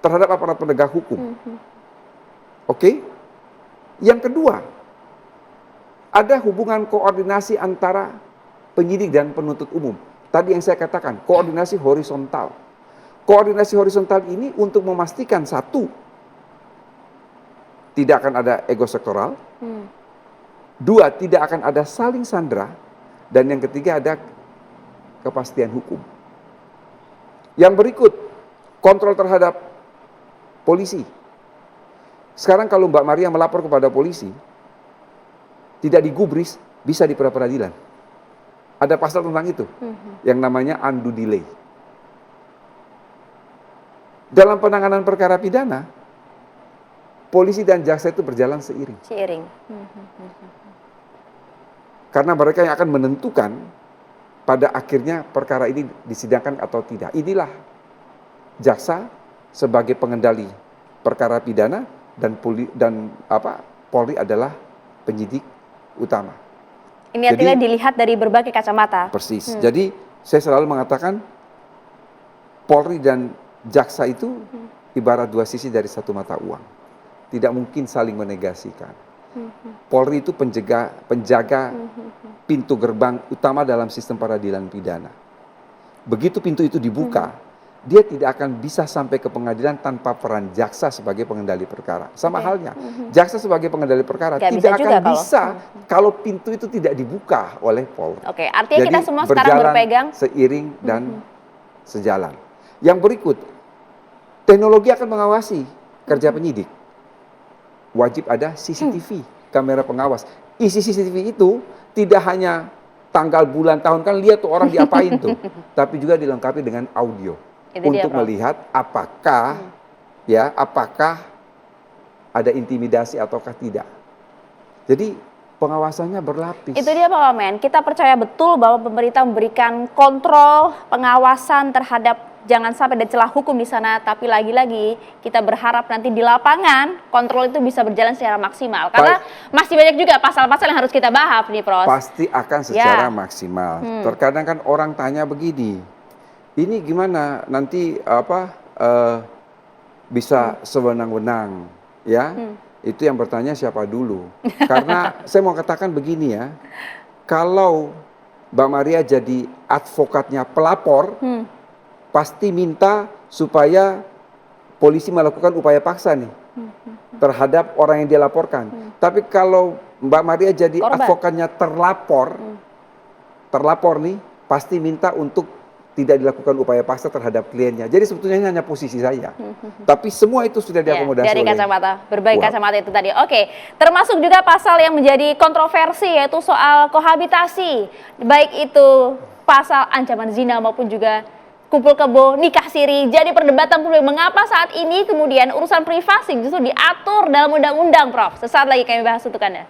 terhadap aparat penegak hukum. Oke? Yang kedua, ada hubungan koordinasi antara penyidik dan penuntut umum. Tadi yang saya katakan, koordinasi horizontal. Koordinasi horizontal ini untuk memastikan satu, tidak akan ada ego sektoral. Dua, tidak akan ada saling sandera. Dan yang ketiga ada kepastian hukum. Yang berikut, kontrol terhadap polisi. Sekarang kalau Mbak Maria melapor kepada polisi, tidak digubris, bisa di pra-peradilan. Ada pasal tentang itu, yang namanya undue delay. Dalam penanganan perkara pidana, polisi dan jaksa itu berjalan seiring. Karena mereka yang akan menentukan pada akhirnya perkara ini disidangkan atau tidak. Inilah jaksa sebagai pengendali perkara pidana dan Polri adalah penyidik utama. Ini artinya dilihat dari berbagai kacamata. Persis. Jadi saya selalu mengatakan Polri dan jaksa itu ibarat dua sisi dari satu mata uang. Tidak mungkin saling menegasikan. Polri itu penjaga pintu gerbang utama dalam sistem peradilan pidana. Begitu pintu itu dibuka, dia tidak akan bisa sampai ke pengadilan tanpa peran jaksa sebagai pengendali perkara. Sama halnya, jaksa sebagai pengendali perkara tidak akan bisa kalau pintu itu tidak dibuka oleh Polri. Oke, artinya jadi kita semua sekarang berpegang seiring dan sejalan. Yang berikut, teknologi akan mengawasi kerja penyidik. Wajib ada CCTV, kamera pengawas. Isi CCTV itu tidak hanya tanggal, bulan, tahun, kan lihat tuh orang diapain tuh, tapi juga dilengkapi dengan audio. Itu untuk melihat apakah ada intimidasi ataukah tidak. Jadi pengawasannya berlapis. Itu dia Pak Wamen, kita percaya betul bahwa pemerintah memberikan kontrol, pengawasan terhadap jangan sampai ada celah hukum di sana, tapi lagi-lagi kita berharap nanti di lapangan kontrol itu bisa berjalan secara maksimal. Karena masih banyak juga pasal-pasal yang harus kita bahas nih, Prof. Pasti akan secara maksimal. Terkadang kan orang tanya begini, ini gimana nanti bisa sewenang-wenang, ya? Itu yang bertanya siapa dulu? Karena saya mau katakan begini ya, kalau Mbak Maria jadi advokatnya pelapor, pasti minta supaya polisi melakukan upaya paksa nih terhadap orang yang dia laporkan. Tapi kalau Mbak Maria jadi advokatnya terlapor nih, pasti minta untuk tidak dilakukan upaya paksa terhadap kliennya. Jadi sebetulnya ini hanya posisi saya. Tapi semua itu sudah diakomodasi dari kacamata, berbagai Wah. kacamata itu tadi. Oke, termasuk juga pasal yang menjadi kontroversi yaitu soal kohabitasi. Baik itu pasal ancaman zina maupun juga kumpul kebo, nikah siri. Jadi perdebatan publik mengapa saat ini kemudian urusan privasi justru diatur dalam undang-undang, Prof. Sesaat lagi kami bahas untuk Anda.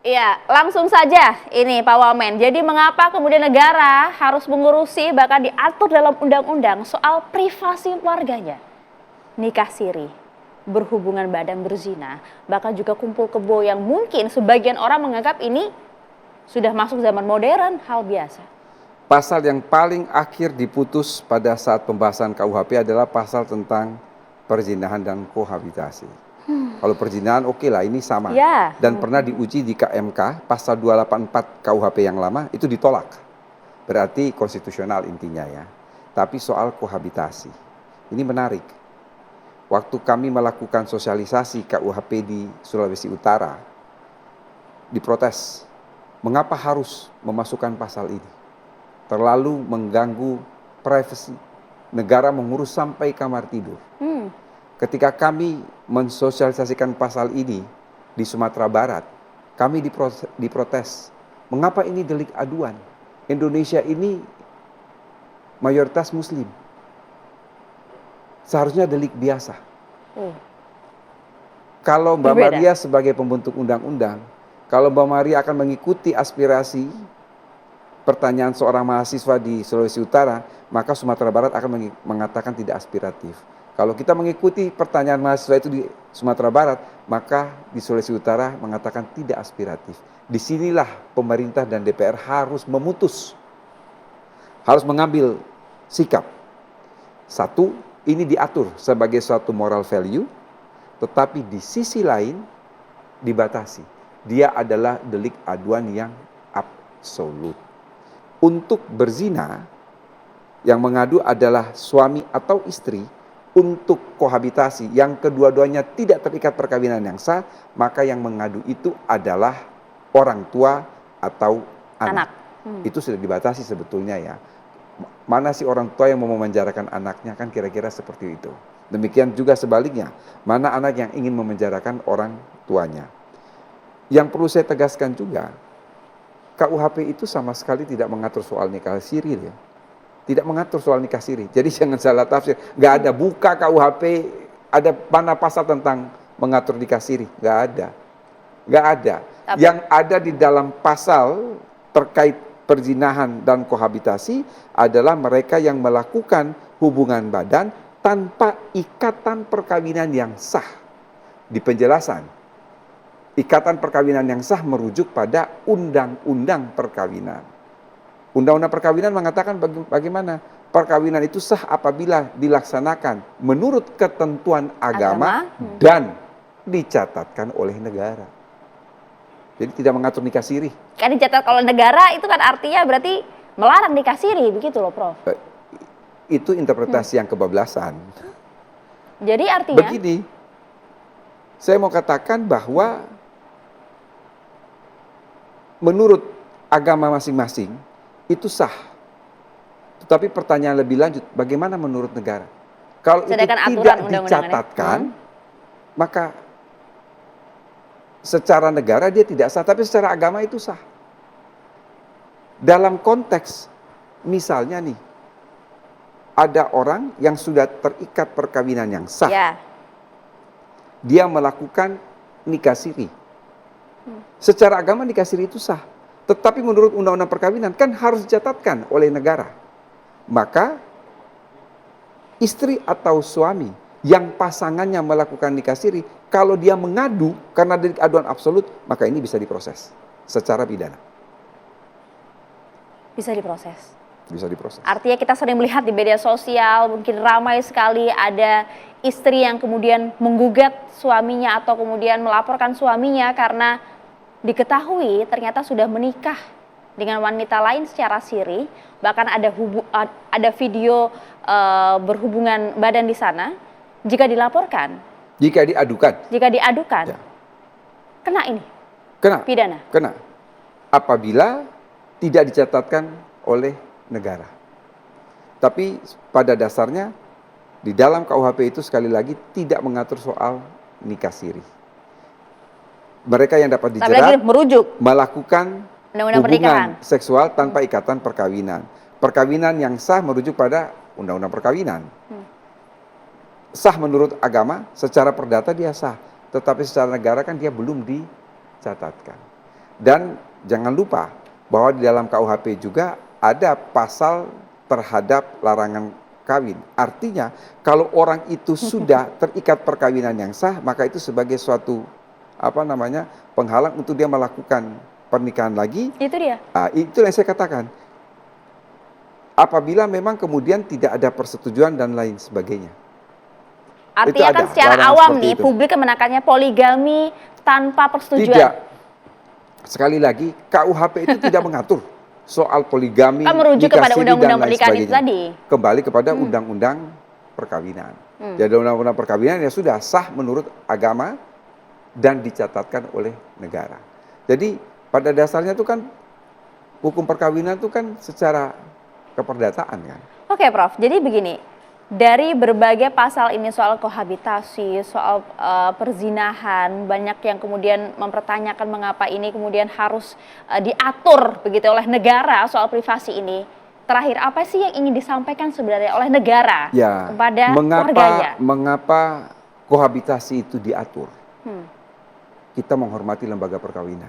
Iya, langsung saja ini Pak Wamen. Jadi mengapa kemudian negara harus mengurusi bahkan diatur dalam undang-undang soal privasi warganya? Nikah siri, berhubungan badan berzina, bahkan juga kumpul kebo yang mungkin sebagian orang menganggap ini sudah masuk zaman modern, hal biasa. Pasal yang paling akhir diputus pada saat pembahasan KUHP adalah pasal tentang perzinahan dan kohabitasi. Kalau perzinahan oke lah, ini sama. Ya. Dan pernah diuji di KMK, pasal 284 KUHP yang lama itu ditolak. Berarti konstitusional intinya ya. Tapi soal kohabitasi, ini menarik. Waktu kami melakukan sosialisasi KUHP di Sulawesi Utara, diprotes. Mengapa harus memasukkan pasal ini? Terlalu mengganggu privasi. Negara mengurus sampai kamar tidur. Ketika kami mensosialisasikan pasal ini di Sumatera Barat, kami diprotes. Mengapa ini delik aduan? Indonesia ini mayoritas Muslim. Seharusnya delik biasa. Kalau Mbak Maria sebagai pembentuk undang-undang, kalau Mbak Maria akan mengikuti aspirasi pertanyaan seorang mahasiswa di Sulawesi Utara, maka Sumatera Barat akan mengatakan tidak aspiratif. Kalau kita mengikuti pertanyaan mahasiswa itu di Sumatera Barat, maka di Sulawesi Utara mengatakan tidak aspiratif. Disinilah pemerintah dan DPR harus memutus, harus mengambil sikap. Satu, ini diatur sebagai suatu moral value, tetapi di sisi lain dibatasi. Dia adalah delik aduan yang absolut. Untuk berzina, yang mengadu adalah suami atau istri. Untuk kohabitasi, yang kedua-duanya tidak terikat perkawinan yang sah, maka yang mengadu itu adalah orang tua atau anak. Itu sudah dibatasi sebetulnya ya. Mana sih orang tua yang mau memenjarakan anaknya, kan kira-kira seperti itu. Demikian juga sebaliknya, mana anak yang ingin memenjarakan orang tuanya. Yang perlu saya tegaskan juga, KUHP itu sama sekali tidak mengatur soal nikah siri ya. Tidak mengatur soal nikah siri. Jadi jangan salah tafsir. Nggak ada, buka KUHP, ada mana pasal tentang mengatur nikah siri. Nggak ada. Nggak ada. Yang ada di dalam pasal terkait perzinahan dan kohabitasi adalah mereka yang melakukan hubungan badan tanpa ikatan perkawinan yang sah. Di penjelasan, ikatan perkawinan yang sah merujuk pada undang-undang perkawinan. Undang-undang perkawinan mengatakan bagaimana perkawinan itu sah apabila dilaksanakan menurut ketentuan agama dan dicatatkan oleh negara. Jadi tidak mengatur nikah siri. Kan dicatat kalau negara itu kan artinya berarti melarang nikah siri, begitu loh Prof. Itu interpretasi yang kebablasan. Jadi artinya begini, saya mau katakan bahwa menurut agama masing-masing itu sah. Tetapi pertanyaan lebih lanjut, bagaimana menurut negara? Kalau sedangkan itu aturan tidak dicatatkan, maka secara negara dia tidak sah, tapi secara agama itu sah. Dalam konteks, misalnya nih, ada orang yang sudah terikat perkawinan yang sah. Ya. Dia melakukan nikah siri. Secara agama nikah siri itu sah. Tetapi menurut undang-undang perkawinan kan harus dicatatkan oleh negara. Maka istri atau suami yang pasangannya melakukan nikah siri, kalau dia mengadu karena delik aduan absolut, maka ini bisa diproses secara pidana. Bisa diproses. Bisa diproses. Artinya kita sering melihat di media sosial, mungkin ramai sekali ada istri yang kemudian menggugat suaminya atau kemudian melaporkan suaminya karena diketahui ternyata sudah menikah dengan wanita lain secara siri, bahkan ada video berhubungan badan di sana. Jika dilaporkan, jika diadukan, ya. Kena ini, pidana. Kena, apabila tidak dicatatkan oleh negara. Tapi pada dasarnya di dalam KUHP itu sekali lagi tidak mengatur soal nikah siri. Mereka yang dapat dijerat melakukan hubungan seksual tanpa ikatan perkawinan. Perkawinan yang sah merujuk pada undang-undang perkawinan. Sah menurut agama, secara perdata dia sah. Tetapi secara negara kan dia belum dicatatkan. Dan jangan lupa bahwa di dalam KUHP juga ada pasal terhadap larangan kawin. Artinya kalau orang itu sudah terikat perkawinan yang sah, maka itu sebagai suatu penghalang untuk dia melakukan pernikahan lagi. Itu dia. Itu yang saya katakan. Apabila memang kemudian tidak ada persetujuan dan lain sebagainya. Artinya kan secara awam nih, publik menekannya poligami tanpa persetujuan. Tidak. Sekali lagi, KUHP itu tidak mengatur soal poligami, kan merujuk kepada undang-undang pernikahan itu tadi. Kembali kepada undang-undang perkawinan. Jadi undang-undang perkawinan ya sudah sah menurut agama dan dicatatkan oleh negara. Jadi pada dasarnya itu kan hukum perkawinan itu kan secara keperdataan kan. Oke Prof, jadi begini. Dari berbagai pasal ini soal kohabitasi, soal perzinahan, banyak yang kemudian mempertanyakan mengapa ini kemudian harus diatur begitu oleh negara soal privasi ini. Terakhir, apa sih yang ingin disampaikan sebenarnya oleh negara kepada warganya? Mengapa kohabitasi itu diatur? Kita menghormati lembaga perkawinan.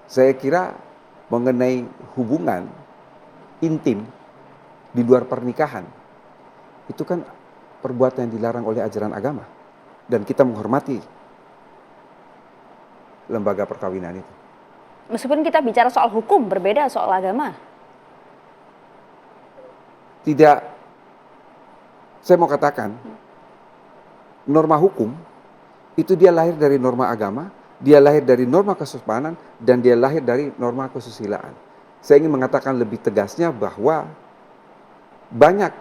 Saya kira mengenai hubungan intim di luar pernikahan itu kan perbuatan yang dilarang oleh ajaran agama dan kita menghormati lembaga perkawinan itu. Meskipun kita bicara soal hukum, berbeda soal agama. Tidak, saya mau katakan norma hukum itu dia lahir dari norma agama, dia lahir dari norma kesopanan, dan dia lahir dari norma kesusilaan. Saya ingin mengatakan lebih tegasnya bahwa banyak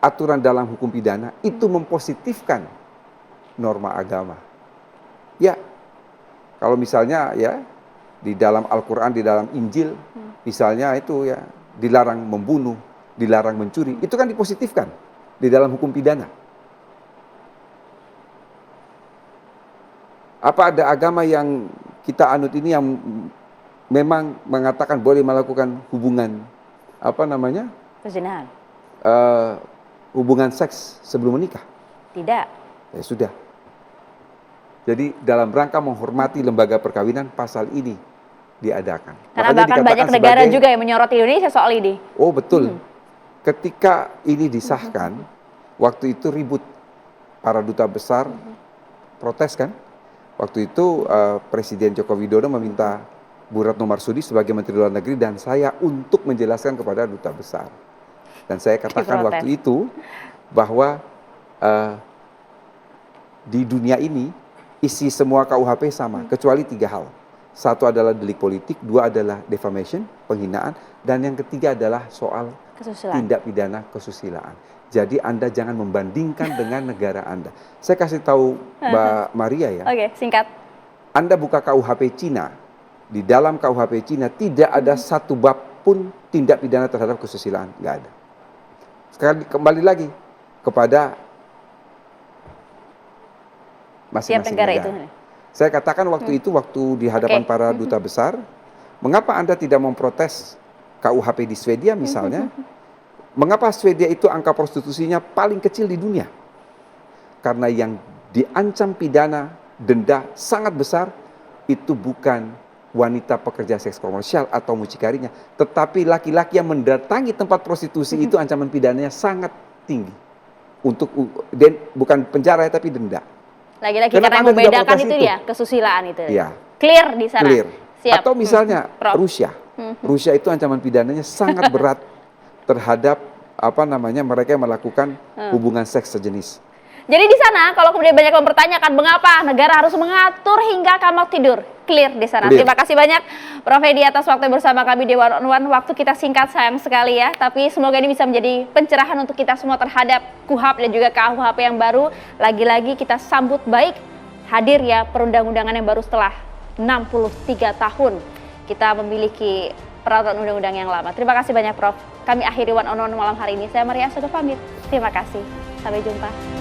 aturan dalam hukum pidana itu mempositifkan norma agama. Ya, kalau misalnya ya di dalam Al-Quran, di dalam Injil, misalnya itu ya dilarang membunuh, dilarang mencuri, itu kan dipositifkan di dalam hukum pidana. Apa ada agama yang kita anut ini yang memang mengatakan boleh melakukan hubungan Perzinahan? Hubungan seks sebelum menikah? Tidak. Ya sudah. Jadi dalam rangka menghormati lembaga perkawinan, pasal ini diadakan. Karena bahkan banyak negara juga yang menyoroti Indonesia soal ini. Oh betul. Ketika ini disahkan, waktu itu ribut, para duta besar protes kan. Waktu itu Presiden Joko Widodo meminta Bu Retno Marsudi sebagai Menteri Luar Negeri dan saya untuk menjelaskan kepada duta besar. Dan saya katakan waktu itu bahwa di dunia ini isi semua KUHP sama, kecuali 3 hal. 1 adalah delik politik, 2 adalah defamation, penghinaan, dan yang ketiga adalah soal tindak pidana kesusilaan. Jadi Anda jangan membandingkan dengan negara Anda. Saya kasih tahu Mbak Maria ya. Oke, singkat. Anda buka KUHP Cina, di dalam KUHP Cina tidak ada 1 bab pun tindak pidana terhadap kesusilaan, nggak ada. Sekarang kembali lagi kepada masing-masing negara. Itu. Saya katakan waktu itu, waktu di hadapan para duta besar, mengapa Anda tidak memprotes KUHP di Swedia misalnya? Mengapa Swedia itu angka prostitusinya paling kecil di dunia? Karena yang diancam pidana denda sangat besar itu bukan wanita pekerja seks komersial atau mucikarinya, tetapi laki-laki yang mendatangi tempat prostitusi itu ancaman pidananya sangat tinggi. Untuk bukan penjara tapi denda. Lagi-lagi karena yang membedakan itu ya, kesusilaan itu. Ya. Clear di sana. Clear. Siap. Atau misalnya Rusia. Rusia itu ancaman pidananya sangat berat terhadap mereka yang melakukan hubungan seks sejenis. Jadi di sana kalau kemudian banyak yang mempertanyakan mengapa negara harus mengatur hingga kamar tidur, clear di sana. Terima kasih banyak Prof Edi atas waktu bersama kami di One on One. Waktu kita singkat sayang sekali ya, tapi semoga ini bisa menjadi pencerahan untuk kita semua terhadap KUHP dan juga KUHP yang baru. Lagi-lagi kita sambut baik hadir ya perundang-undangan yang baru setelah 63 tahun kita memiliki peraturan undang-undang yang lama. Terima kasih banyak Prof. Kami akhiri One on One malam hari ini. Saya Maria Soto pamit. Terima kasih. Sampai jumpa.